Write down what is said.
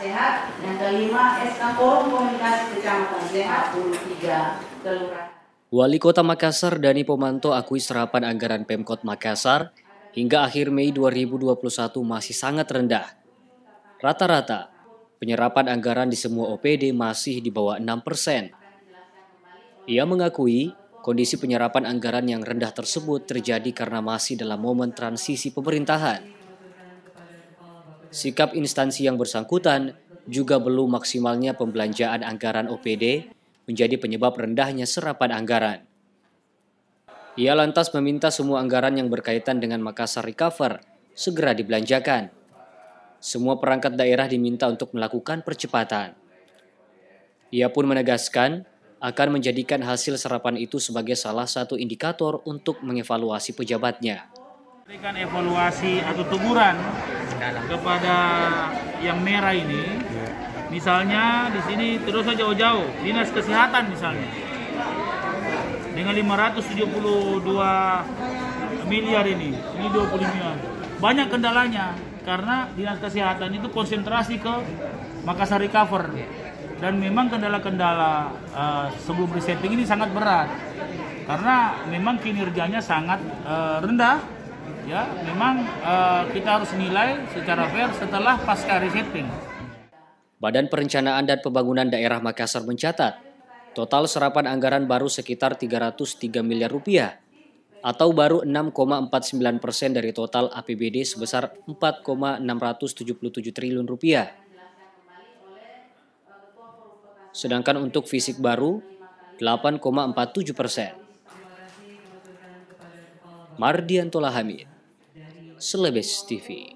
Sehat. Yang kelima, SK Forum Komunikasi Kecamatan Sehat 23 Kelurahan. Wali Kota Makassar Dani Pomanto akui serapan anggaran Pemkot Makassar hingga akhir Mei 2021 masih sangat rendah. Rata-rata, penyerapan anggaran di semua OPD masih di bawah 6%. Ia mengakui kondisi penyerapan anggaran yang rendah tersebut terjadi karena masih dalam momen transisi pemerintahan. Sikap instansi yang bersangkutan juga belum maksimalnya pembelanjaan anggaran OPD menjadi penyebab rendahnya serapan anggaran. Ia lantas meminta semua anggaran yang berkaitan dengan Makassar Recover segera dibelanjakan. Semua perangkat daerah diminta untuk melakukan percepatan. Ia pun menegaskan akan menjadikan hasil serapan itu sebagai salah satu indikator untuk mengevaluasi pejabatnya. Berikan evaluasi atau teguran kepada yang merah ini. Misalnya di sini terus saja jauh-jauh, Dinas Kesehatan misalnya. Dengan 572 miliar ini 25 miliar. Banyak kendalanya karena Dinas Kesehatan itu konsentrasi ke Makassar Recover. Dan memang kendala-kendala sebelum resetting ini sangat berat. Karena memang kinerjanya sangat rendah. Ya, memang kita harus nilai secara fair setelah pasca resetting. Badan Perencanaan dan Pembangunan Daerah Makassar mencatat, total serapan anggaran baru sekitar 303 miliar rupiah, atau baru 6,49% dari total APBD sebesar 4,677 triliun rupiah. Sedangkan untuk fisik baru, 8,47%. Mardianto Hamid, Celebes TV.